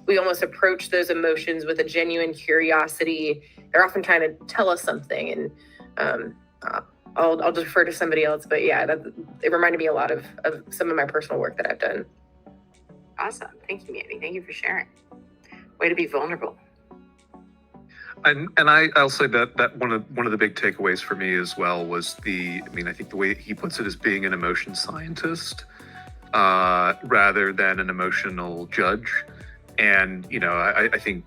we almost approach those emotions with a genuine curiosity, they're often trying to tell us something. And I'll defer to somebody else, but yeah, it reminded me a lot of some of my personal work that I've done. Awesome. Thank you, Mandy. Thank you for sharing. Way to be vulnerable. And I'll say that one of the big takeaways for me as well was I think the way he puts it is being an emotion scientist rather than an emotional judge. And I think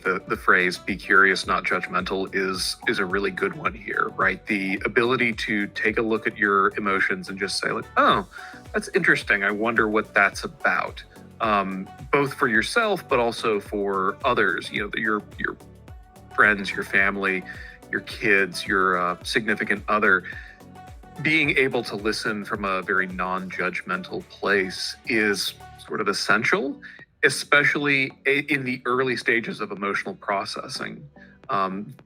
the phrase "be curious, not judgmental" is a really good one here, right? The ability to take a look at your emotions and just say, like, oh, that's interesting. I wonder what that's about. Both for yourself, but also for others. Your friends, your family, your kids, your significant other. Being able to listen from a very non-judgmental place is sort of essential, especially in the early stages of emotional processing.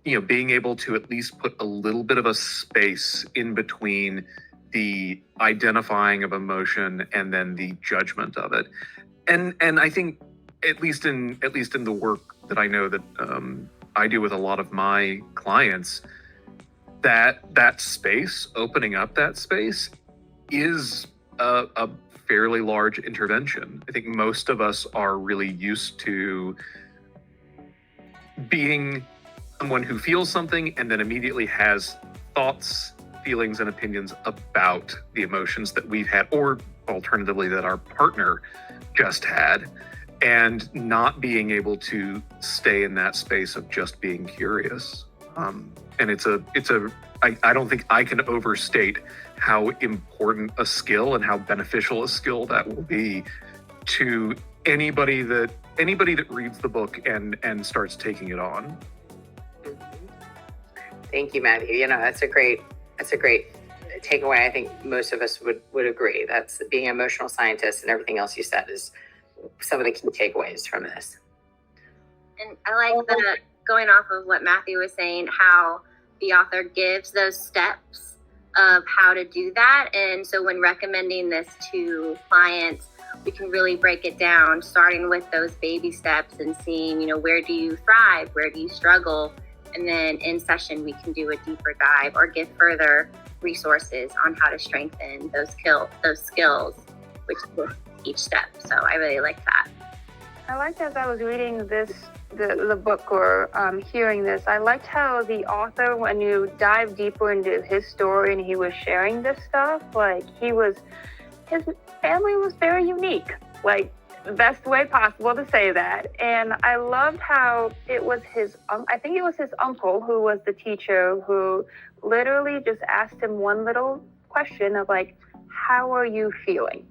Being able to at least put a little bit of a space in between the identifying of emotion and then the judgment of it. And I think at least in the work that I know that I do with a lot of my clients, that space, opening up that space, is a fairly large intervention. I think most of us are really used to being someone who feels something and then immediately has thoughts, feelings, and opinions about the emotions that we've had, or alternatively that our partner just had, and not being able to stay in that space of just being curious. And I don't think I can overstate how important a skill and how beneficial a skill that will be to anybody that reads the book and starts taking it on. Thank you, Matthew. That's a great takeaway. I think most of us would agree. That's being an emotional scientist, and everything else you said is some of the key takeaways from this. And I like going off of what Matthew was saying, how the author gives those steps of how to do that. And so when recommending this to clients, we can really break it down, starting with those baby steps and seeing, where do you thrive? Where do you struggle? And then in session, we can do a deeper dive or give further resources on how to strengthen those skills, which is each step. So I really like that. I liked, as I was reading the book or hearing this, I liked how the author, when you dive deeper into his story and he was sharing this stuff, his family was very unique, like the best way possible to say that. And I loved how it was his uncle who was the teacher, who literally just asked him one little question of like, how are you feeling?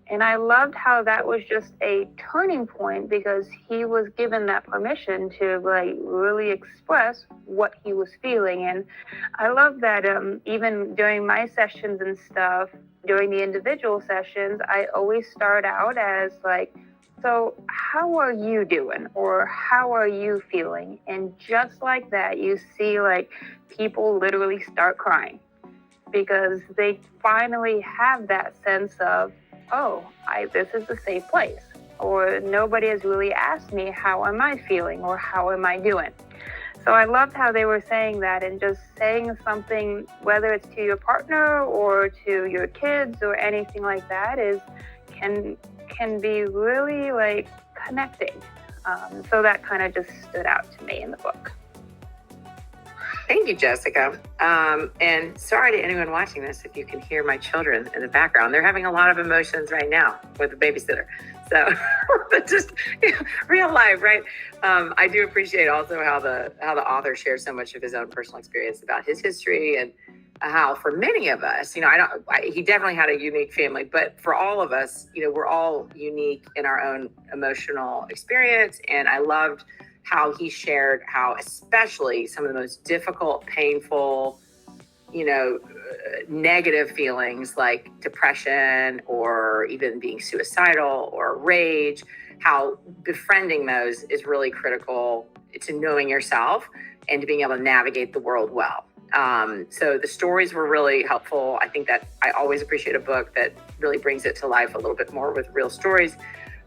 And I loved how that was just a turning point, because he was given that permission to really express what he was feeling. And I love that even during my sessions and stuff, during the individual sessions, I always start out as like, so how are you doing? Or how are you feeling? And just like that, you see people literally start crying, because they finally have that sense of, oh, this is a safe place, or nobody has really asked me, how am I feeling, or how am I doing? So I loved how they were saying that, and just saying something, whether it's to your partner or to your kids or anything like that, can be really connecting. So that kind of just stood out to me in the book. Thank you, Jessica. And sorry to anyone watching this if you can hear my children in the background. They're having a lot of emotions right now with the babysitter. So just real life, right? I do appreciate also how the author shares so much of his own personal experience about his history, and how for many of us, he definitely had a unique family, but for all of us, we're all unique in our own emotional experience. And I loved how he shared how especially some of the most difficult, painful, negative feelings like depression or even being suicidal or rage, how befriending those is really critical to knowing yourself and to being able to navigate the world well. So the stories were really helpful. I think that I always appreciate a book that really brings it to life a little bit more with real stories.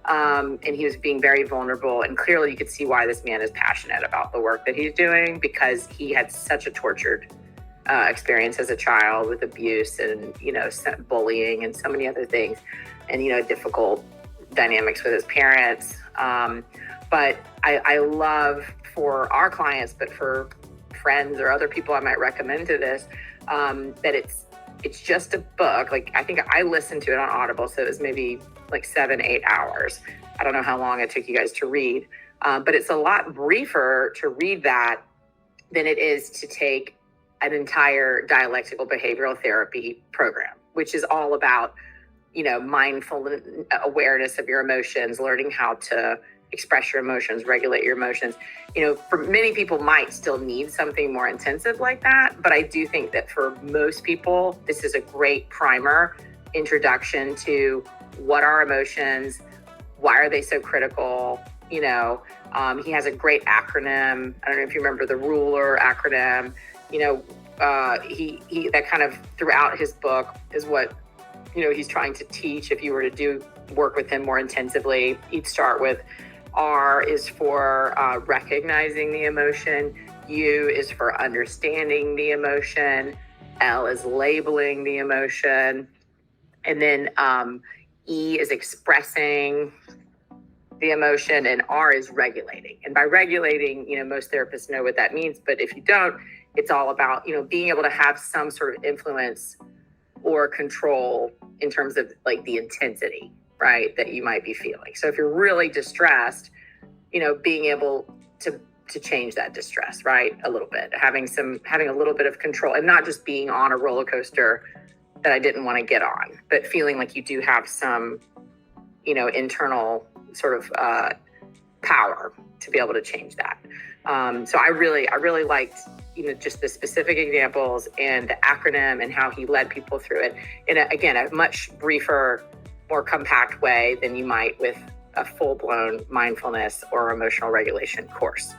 And he was being very vulnerable. And clearly you could see why this man is passionate about the work that he's doing, because he had such a tortured experience as a child with abuse and, bullying and so many other things, and, difficult dynamics with his parents. But I love for our clients, but for friends or other people I might recommend to this, that it's just a book. Like, I think I listened to it on Audible, so it was maybe like 7-8 hours. I don't know how long it took you guys to read, but it's a lot briefer to read that than it is to take an entire dialectical behavioral therapy program, which is all about, mindful awareness of your emotions, learning how to express your emotions, regulate your emotions. For many people might still need something more intensive like that, but I do think that for most people, this is a great primer, introduction to what are emotions, why are they so critical. He has a great acronym. I don't know if you remember the RULER acronym. He that kind of throughout his book is what he's trying to teach. If you were to do work with him more intensively, he'd start with R is for recognizing the emotion, U is for understanding the emotion, L is labeling the emotion, and then E is expressing the emotion, and R is regulating. And by regulating, most therapists know what that means, but if you don't, it's all about, being able to have some sort of influence or control in terms of like the intensity, right, that you might be feeling. So if you're really distressed, being able to change that distress, right, a little bit, having a little bit of control, and not just being on a roller coaster that I didn't want to get on, but feeling like you do have some, internal sort of power to be able to change that. So I really liked, just the specific examples and the acronym and how he led people through it in a much briefer, more compact way than you might with a full-blown mindfulness or emotional regulation course.